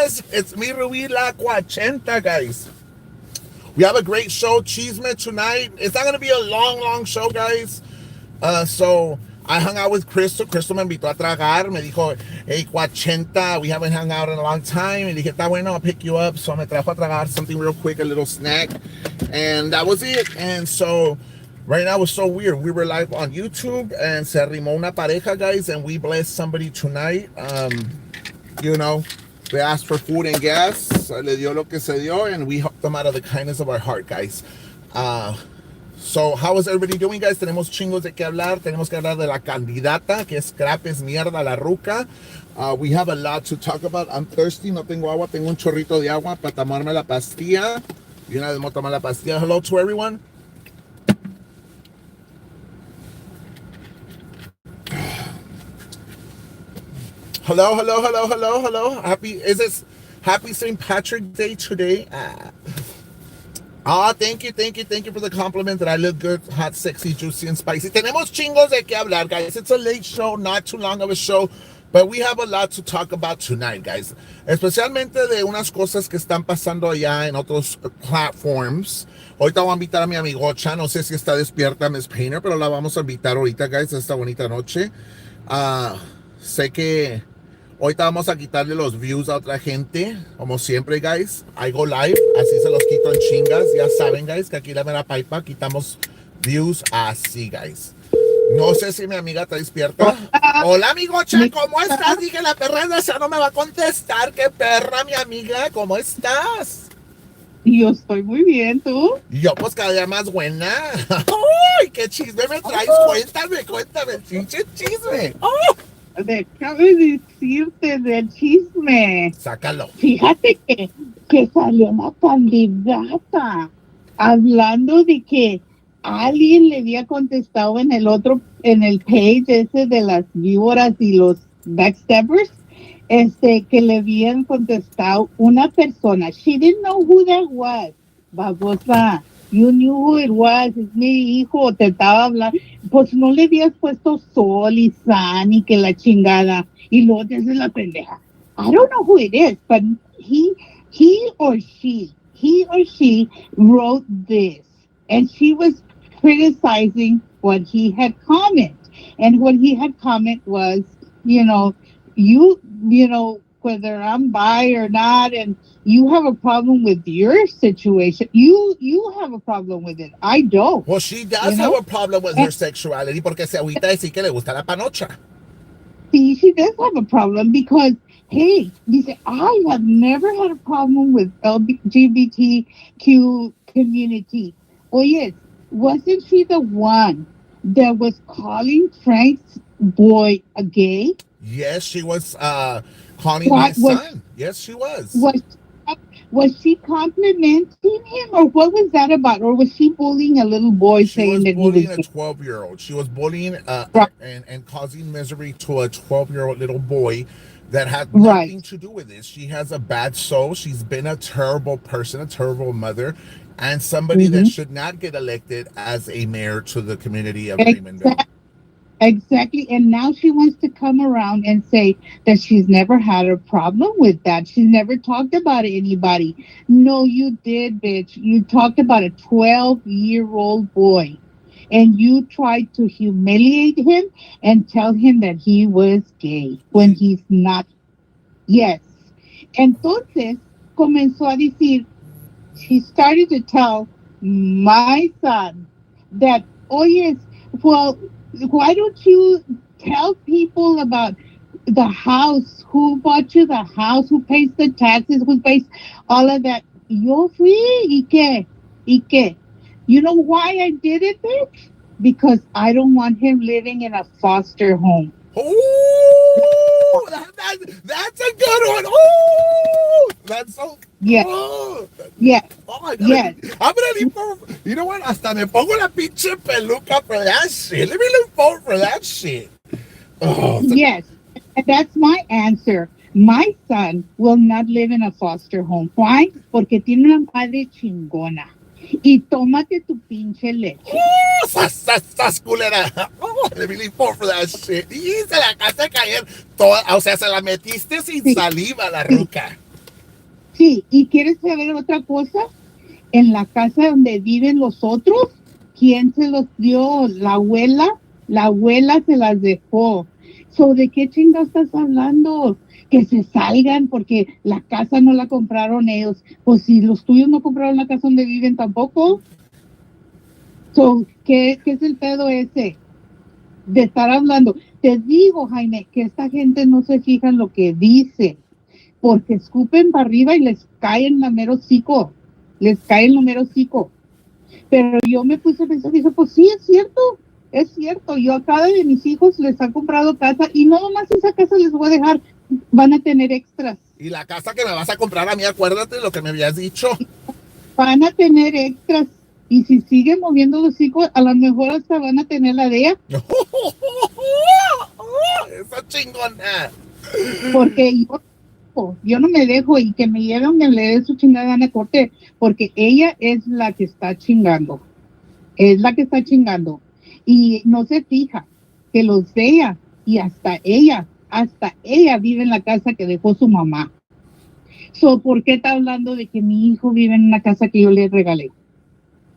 Yes, it's me, Rui La Cuachenta, guys. We have a great show, Chisme, tonight. It's not going to be a long show, guys. So I hung out with Crystal. Crystal me invitó a tragar. Me dijo, hey, Cuachenta, we haven't hung out in a long time. Y dije, está bueno, I'll pick you up. So me trajo a tragar something real quick, a little snack. And that was it. And so right now it's so weird. We were live on YouTube and se arrimó una pareja, guys, and we blessed somebody tonight. You know, they asked for food and gas. Le dio lo que se dio, and we helped them out of the kindness of our heart, guys. So, how is everybody doing, guys? Tenemos chingos de qué hablar. Tenemos que hablar de la candidata, que es crap, es mierda, la ruca. We have a lot to talk about. I'm thirsty, no tengo agua. Tengo un chorrito de agua para tomarme la pastilla. Y una vez me tomar la pastilla. Hello to everyone. Hello. Is this Happy St. Patrick's Day today? Thank you for the compliment that I look good, hot, sexy, juicy, and spicy. Tenemos chingos de qué hablar, guys. It's a late show, not too long of a show, but we have a lot to talk about tonight, guys. Especialmente de unas cosas que están pasando allá en otros platforms. Ahorita voy a invitar a mi amigocha, no sé si está despierta Miss Painter, pero la vamos a invitar ahorita, guys, esta bonita noche. Sé que ahorita vamos a quitarle los views a otra gente, como siempre, guys. I go live, así se los quito en chingas. Ya saben, guys, que aquí la mera paipa quitamos views así, guys. No sé si mi amiga está despierta. Hola, amigocha, ¿cómo estás? Dije, la perra esa no me va a contestar. ¿Qué perra, mi amiga? ¿Cómo estás? Yo estoy muy bien, ¿tú? Yo, pues, cada día más buena. ¡Uy, qué chisme me traes! Cuéntame, chisme. ¡Oh! Déjame decirte del chisme. Sácalo. Fíjate que salió una candidata hablando de que alguien le había contestado en el page ese de las víboras y los backstabbers, que le habían contestado una persona. She didn't know who that was. Babosa. You knew who it was, es mi hijo, te estaba hablando. Pues no le habías puesto sol y san y que la chingada. Y luego te haces la pendeja. I don't know who it is, but he or she wrote this. And she was criticizing what he had commented. And what he had commented was, whether I'm bi or not, and you have a problem with your situation. You have a problem with it. I don't. Well, she does have a problem with her sexuality porque se agüita decir que le gusta la panocha. See, she does have a problem because, hey, dice, I have never had a problem with LGBTQ community. Oh, yes. Wasn't she the one that was calling Frank's boy a gay? Yes, she was calling his son. Yes, she was. Was she complimenting him, or what was that about? Or was she bullying a little boy, saying that he was bullying a 12-year-old? She was bullying and causing misery to a 12-year-old little boy that had nothing to do with this. She has a bad soul. She's been a terrible person, a terrible mother, and somebody that should not get elected as a mayor to the community of Raymondville. Exactly. And now she wants to come around and say that she's never had a problem with that. She's never talked about anybody. No, you did, bitch. You talked about a 12-year-old boy. And you tried to humiliate him and tell him that he was gay when he's not. Yes. Entonces, comenzó a decir, she started to tell my son that, oh, yes, well, why don't you tell people about the house, who bought you the house, who pays the taxes, who pays all of that? Yo fui, ¿y qué? You know why I did it, bitch? Because I don't want him living in a foster home. Oh, that's a good one. Oh, that's so. Yeah. Oh, yeah. Oh my God. Yeah. I'm gonna leave for. You know what? Hasta me pongo la pinche peluca for that shit. Let me look forward for that shit. Oh. Yes, and that's my answer. My son will not live in a foster home. Why? Porque tiene una madre chingona. Y tómate tu pinche leche. Oh, sas, culera. Oh, let me leave forward for that shit. Y se la hace caer toda, o sea, se la metiste sin saliva la ruca. Sí, y quieres saber otra cosa, en la casa donde viven los otros, ¿quién se los dio? La abuela se las dejó. So, ¿de qué chinga estás hablando? Que se salgan porque la casa no la compraron ellos. Pues si los tuyos no compraron la casa donde viven tampoco. So, ¿qué es el pedo ese de estar hablando? Te digo, Jaime, que esta gente no se fija en lo que dice, porque escupen para arriba y les cae en la mero hocico. Les cae en lo mero hocico. Pero yo me puse a pensar, dije, pues sí, es cierto, yo a cada de mis hijos les han comprado casa y no nomás esa casa les voy a dejar, van a tener extras. Y la casa que me vas a comprar a mí, acuérdate de lo que me habías dicho. Van a tener extras. Y si siguen moviendo los hijos, a lo mejor hasta van a tener la de ella. Esa chingona. Porque yo no me dejo y que me lleven que le dé su chingada gana corte, porque ella es la que está chingando. Es la que está chingando. Y no se fija que los de ella y hasta ella vive en la casa que dejó su mamá. So, ¿por qué está hablando de que mi hijo vive en una casa que yo le regalé?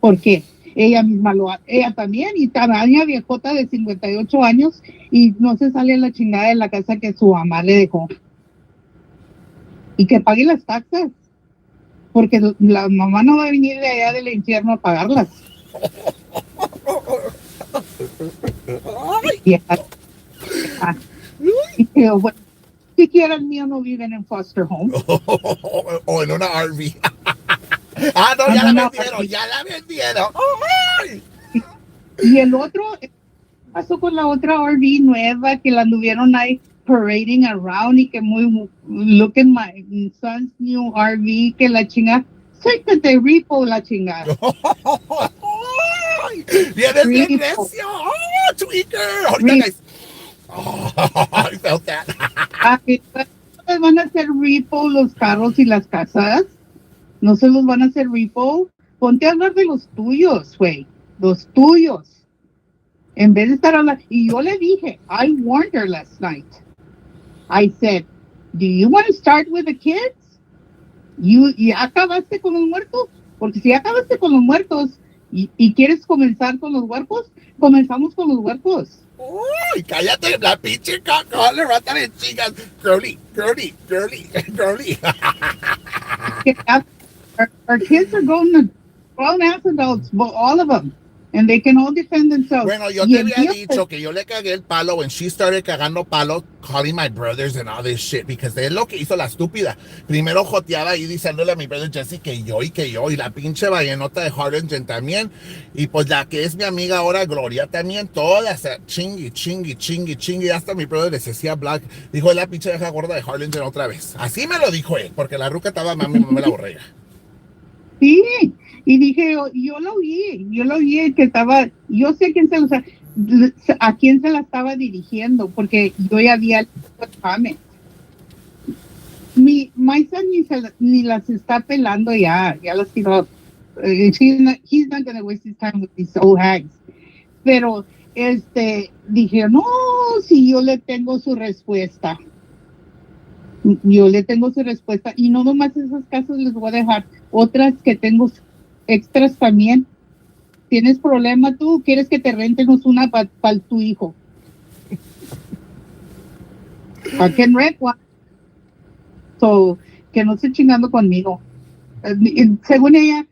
¿Por qué? Ella misma ella también, y tamaña viejota de 58 años y no se sale a la chingada de la casa que su mamá le dejó. Y que pague las taxas, porque la mamá no va a venir de allá del infierno a pagarlas. Y, y bueno, siquiera el mío no viven en foster home. O en una RV. Ah, no, ya la vendieron, ya la vendieron. ¡Ay! Y el otro pasó con la otra RV nueva que la anduvieron ahí parading around y que muy look at my son's new RV, que la chinga, suéltate repo la chinga. Vienes bien necio. Oh, tweaker. Ahorita, guys. Oh, I felt that. ¿Van a hacer repo los carros y las casas? ¿No se los van a hacer repo? Ponte a hablar de los tuyos, güey. Los tuyos. En vez de estar hablando. Y yo le dije, I warned her last night. I said, do you want to start with the kids? ¿Ya acabaste con los muertos? Porque si acabaste con los muertos y quieres comenzar con los huercos, comenzamos con los huercos. Uy, cállate, la pinche caca, levántale chingas. Girly. Our kids are grown ass adults, all of them. And they can all defend themselves. Bueno, yo te había dicho que yo le cagué el palo when she started cagando palo, calling my brothers and all this shit, because es lo que hizo la estúpida. Primero joteaba ahí diciéndole a mi brother Jesse que yo, y la pinche vallenota de Harlingen también, y pues la que es mi amiga ahora, Gloria, también, todas chingui, hasta mi brother de Cecilia Black, dijo, la pinche vieja gorda de Harlingen otra vez. Así me lo dijo él, porque la ruca estaba mami la borrega. Sí, y dije, yo lo oí que estaba, yo sé a quién se la estaba dirigiendo, porque yo ya había comment. Mi son ni las está pelando ya las tiró. He's not going to waste his time with these old hags. Pero, dije, no, si yo le tengo su respuesta. Yo le tengo su respuesta y no nomás esos casos les voy a dejar otras que tengo extras también. ¿Tienes problema tú? ¿Quieres que te rentemos una para tu hijo? I can rent one. So, que no esté chingando conmigo. Según ella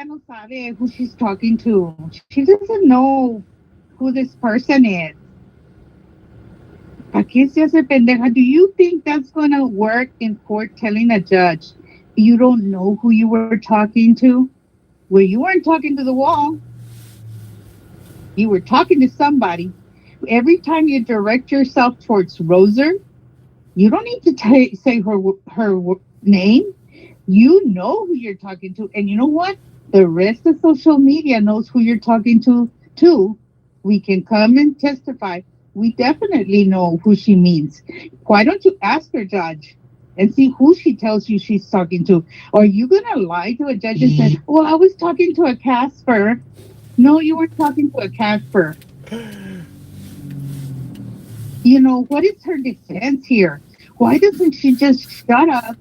no sabe who she's talking to. She doesn't know who this person is. ¿A qué se hace pendeja? Do you think that's going to work in court telling a judge you don't know who you were talking to? Well, you weren't talking to the wall. You were talking to somebody. Every time you direct yourself towards Roser, you don't need to say her name. You know who you're talking to. And you know what? The rest of social media knows who you're talking to, too. We can come and testify. We definitely know who she means. Why don't you ask her, Judge, and see who she tells you she's talking to? Or are you going to lie to a judge and say, well, I was talking to a Casper? No, you weren't talking to a Casper. You know, what is her defense here? Why doesn't she just shut up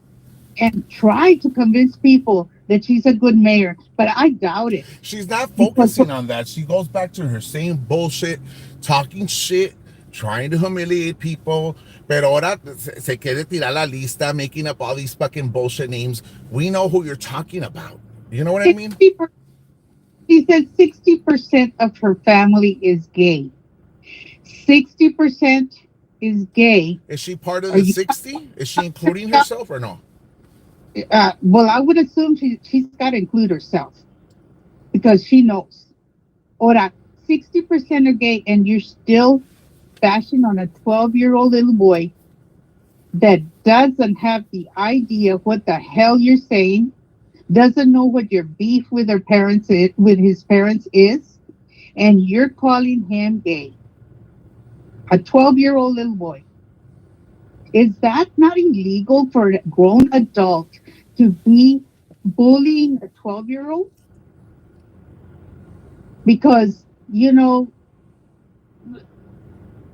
and try to convince people that she's a good mayor, but I doubt it She's not because focusing on that. She goes back to her same bullshit, talking shit, trying to humiliate people. Pero ahora se quiere tirar la lista, making up all these fucking bullshit names. We know who you're talking about. You know what I mean? 60%, she said 60% of her family is gay. 60% is gay. Is she part of Are the you? 60? Is she including herself or no? Well, I would assume she's got to include herself because she knows. Ora, 60% are gay, and you're still bashing on a 12-year-old little boy that doesn't have the idea what the hell you're saying, doesn't know what your beef with her parents is, with his parents is, and you're calling him gay. A 12-year-old little boy. Is that not illegal for a grown adult to be bullying a 12-year-old? Because,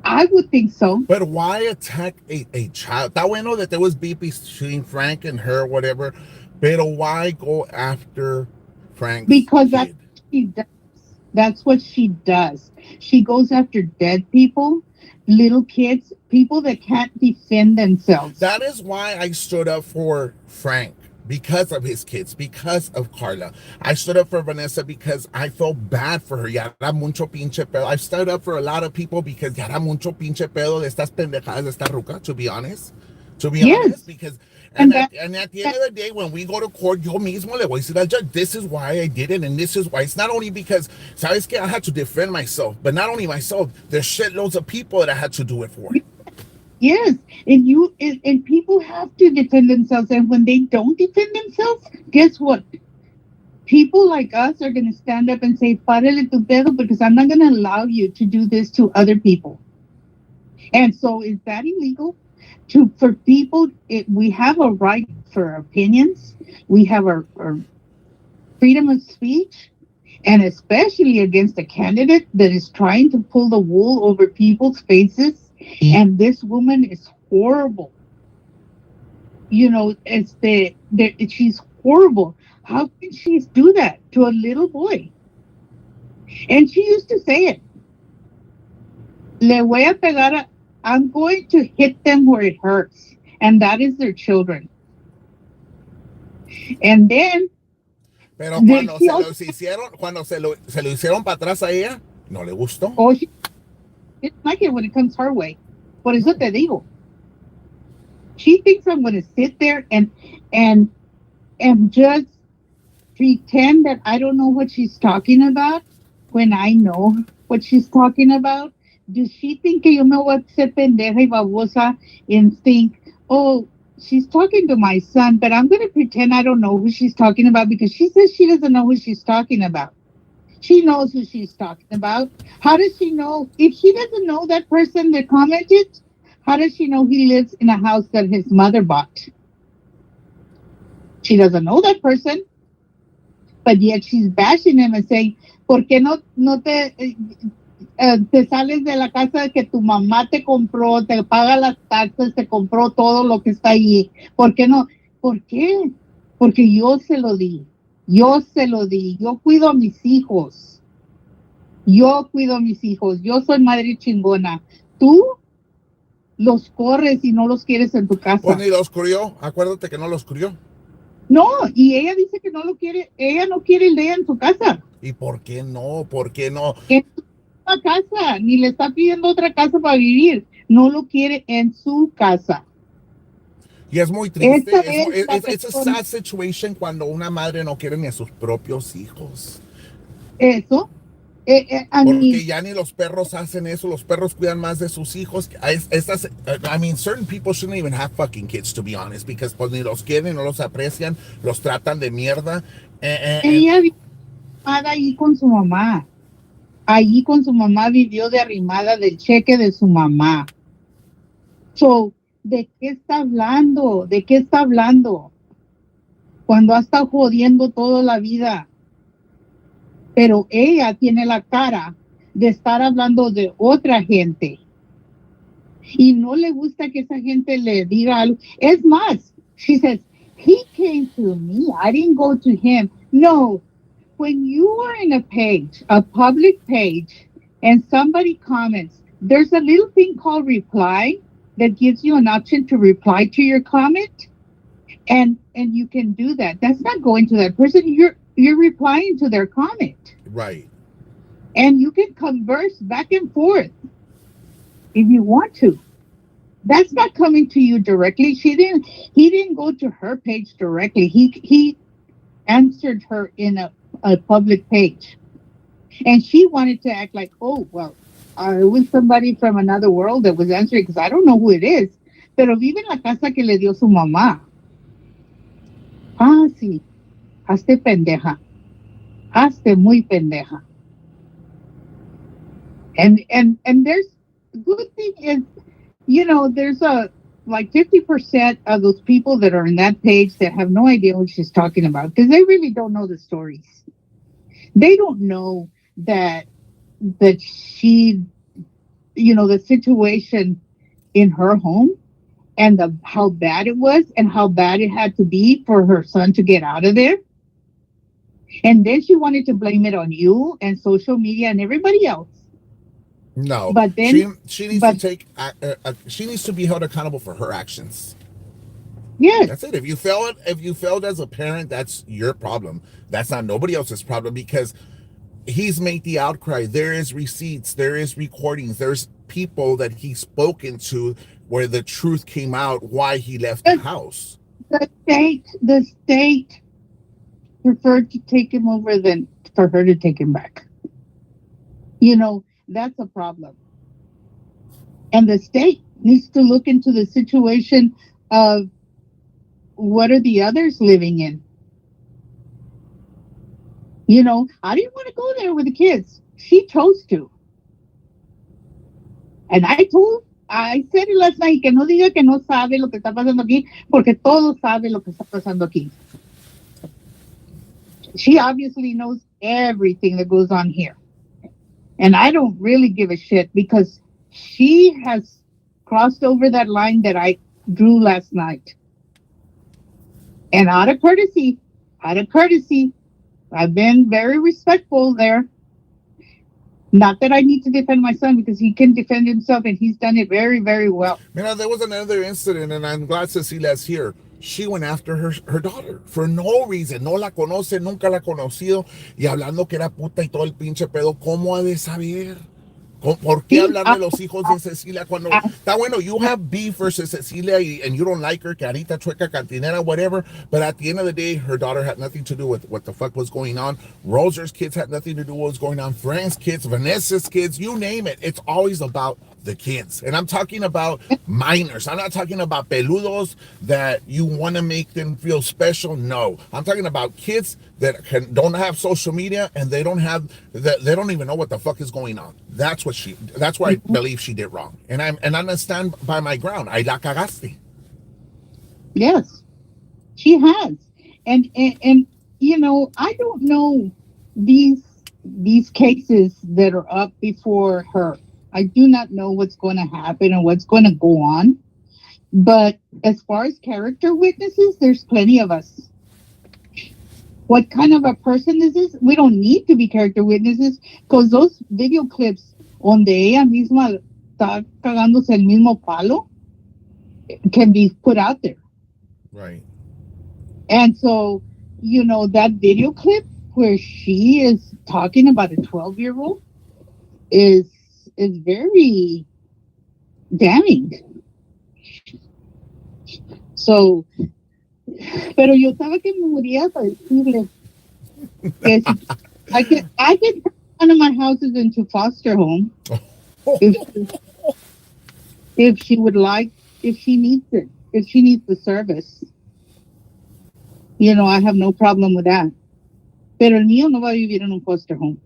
I would think so. But why attack a child? Está bueno that there was beef between Frank and her, whatever. Pero why go after Frank's Because that's kid? what she does. That's what she does. She goes after dead people, little kids, people that can't defend themselves. That is why I stood up for Frank, because of his kids, because of Carla. I stood up for Vanessa because I felt bad for her. Ya era mucho pinche pedo. I've stood up for a lot of people because ya era mucho pinche pedo de estas pendejadas de esta ruca, to be honest. To be honest, Yes. because And that, and at the end that of the day, when we go to court, yo mismo le voy a decir al judge, this is why I did it, and this is why. It's not only because, sabes que I had to defend myself, but not only myself, there's shitloads of people that I had to do it for. yes. And people have to defend themselves. And when they don't defend themselves, guess what? People like us are going to stand up and say, "Párale tu pedo," because I'm not going to allow you to do this to other people. And so, is that illegal? For people, we have a right for opinions. We have our freedom of speech, and especially against a candidate that is trying to pull the wool over people's faces. And this woman is horrible. She's horrible. How can she do that to a little boy? And she used to say it. Le voy a pegar. I'm going to hit them where it hurts, and that is their children. And then Pero cuando she se also, los hicieron, cuando se lo hicieron para atrás a ella, no le gustó. oh, she didn't like it when it comes her way. Por eso No. te digo, she thinks I'm going to sit there and and just pretend that I don't know what she's talking about when I know what she's talking about. Does she think que yo me voy a ser pendeja y babosa and think, oh, she's talking to my son, but I'm going to pretend I don't know who she's talking about because she says she doesn't know who she's talking about. She knows who she's talking about. How does she know? If she doesn't know that person that commented, how does she know he lives in a house that his mother bought? She doesn't know that person, but yet she's bashing him and saying, ¿por qué no te sales de la casa que tu mamá te compró, te paga las taxas, te compró todo lo que está allí? ¿Por qué no? ¿Por qué? Porque yo se lo di. Yo se lo di. Yo cuido a mis hijos. Yo cuido a mis hijos. Yo soy madre chingona. Tú los corres y no los quieres en tu Pues casa. ni los crió. Acuérdate que no los crió. No, y ella dice que no lo quiere. Ella no quiere el de ella en su casa. ¿Y por qué no? ¿Por qué no? En su casa. Ni le está pidiendo otra casa para vivir. No lo quiere en su casa. Y es muy Esta triste. es la It's a persona. sad situation cuando una madre no quiere ni a sus propios hijos. Eso. I Porque mean, ya ni los perros hacen eso. Los perros cuidan más de sus hijos. I mean, certain people shouldn't even have fucking kids, to be honest, because pues ni los quieren, no los aprecian, los tratan de mierda. ella vivió ahí con su mamá. Allí con su mamá vivió de arrimada del cheque de su mamá. So, ¿de qué está hablando? ¿De qué está hablando? Cuando ha estado jodiendo toda la vida. Pero ella tiene la cara de estar hablando de otra gente. Y no le gusta que esa gente le diga algo. Es más, she says, He came to me. I didn't go to him. No, when you are in a page, a public page, and somebody comments, there's a little thing called reply that gives you an option to reply to your comment, and you can do that. That's not going to that person. You're replying to their comment, Right. and you can converse back and forth if you want to. That's not coming to you directly. She didn't. He didn't go to her page directly. He answered her in a public page. And she wanted to act like, oh, well, it was somebody from another world that was answering because I don't know who it is. Pero vive en la casa que le dio su mamá. Ah, sí, hazte pendeja. Hazte muy pendeja. And there's good thing is, there's a like 50% of those people that are in that page that have no idea what she's talking about because they really don't know the stories. They don't know that she, the situation in her home and the how bad it was and how bad it had to be for her son to get out of there. And then she wanted to blame it on you and social media and everybody else. No, But then, she needs to but take. She needs to be held accountable for her actions. yes, That's it. If you failed as a parent, that's your problem. That's not nobody else's problem because he's made the outcry. There is receipts, there is recordings, there's people that he's spoken to where the truth came out why he left the the, house. the state preferred to take him over than for her to take him back. That's a problem. And the state needs to look into the situation of what are the others living in. I didn't want to go there with the kids. She chose to. And I said it last night, que no diga que no sabe lo que está pasando aquí, porque todos saben lo que está pasando aquí. She obviously knows everything that goes on here. And I don't really give a shit because she has crossed over that line that I drew last night. And out of courtesy, I've been very respectful there. Not that I need to defend my son because he can defend himself and he's done it very, very well. There was another incident, and I'm glad Cecilia's here. She went after her daughter for no reason. No la conoce, nunca la ha conocido. Y hablando que era puta y todo el pinche pedo. ¿Cómo ha de saber? ¿Por qué Sí, hablar de los hijos de Cecilia cuando ah, está bueno? You have beef versus Cecilia and you don't like her, carita, chueca, cantinera, whatever. But at the end of the day, her daughter had nothing to do with what the fuck was going on. Roser's kids had nothing to do with what was going on. Frank's kids, Vanessa's kids, you name it. It's always about the kids. And I'm talking about minors. I'm not talking about peludos that you want to make them feel special. No, I'm talking about kids that don't have social media and they don't even know what the fuck is going on. That's where I believe she did wrong. And I stand by my ground. I la cagaste. yes, she has. And I don't know these these cases that are up before her. I do not know what's going to happen and what's going to go on. But as far as character witnesses, there's plenty of us. What kind of a person is this? We don't need to be character witnesses because those video clips donde ella misma está cagándose el mismo palo can be put out there. Right. And so, that video clip where she is talking about a 12-year-old is is very damning. So, pero yo estaba que me moría para decirle que si I can turn one of my houses into foster home if if she would like, if she needs it, if she needs the service. I have no problem with that. Pero el mío no va a vivir en un foster home.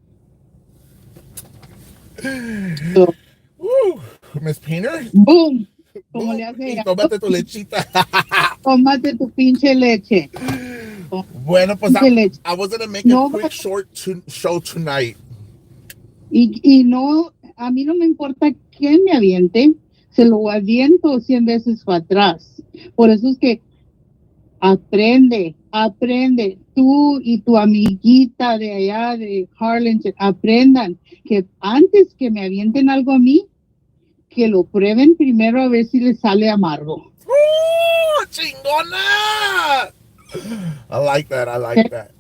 So, Woo, Miss Painter. boom, como Boom. le hace Y ella, tómate tu lechita. tómate tu pinche leche. Bueno, pues Pinche leche. I was gonna make a No, quick short show tonight. y no, a mí no me importa quién me aviente, se lo aviento 100 veces para atrás. Por eso es que Aprende, aprende. Tú y tu amiguita de allá de Harlingen, aprendan que antes que me avienten algo a mí, que lo prueben primero a ver si les sale amargo. ¡Chingona! I like that. I like that.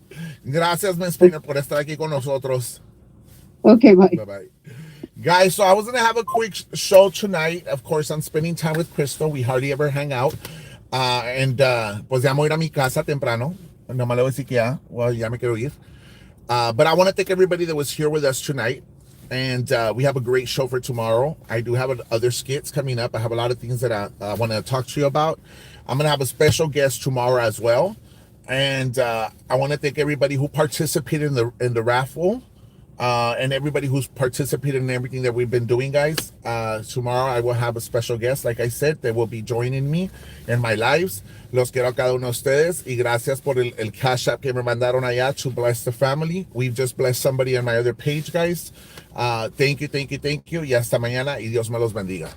Gracias, Miss Springer, por estar aquí con nosotros. Okay, bye. Bye bye. Guys, so I was going to have a quick show tonight. Of course, I'm spending time with Crystal. We hardly ever hang out. Pues ya me voy a ir a mi casa temprano. No me lo voy a decir que ya. Well, ya me quiero ir. But I want to thank everybody that was here with us tonight. And we have a great show for tomorrow. I do have other skits coming up. I have a lot of things that I want to talk to you about. I'm going to have a special guest tomorrow as well. And I want to thank everybody who participated in the raffle. And everybody who's participated in everything that we've been doing, guys. Tomorrow I will have a special guest, like I said, that will be joining me in my lives. Los quiero a cada uno de ustedes y gracias por el cash app que me mandaron allá to bless the family. We've just blessed somebody on my other page, guys. Thank you, thank you, thank you. Y hasta mañana y Dios me los bendiga.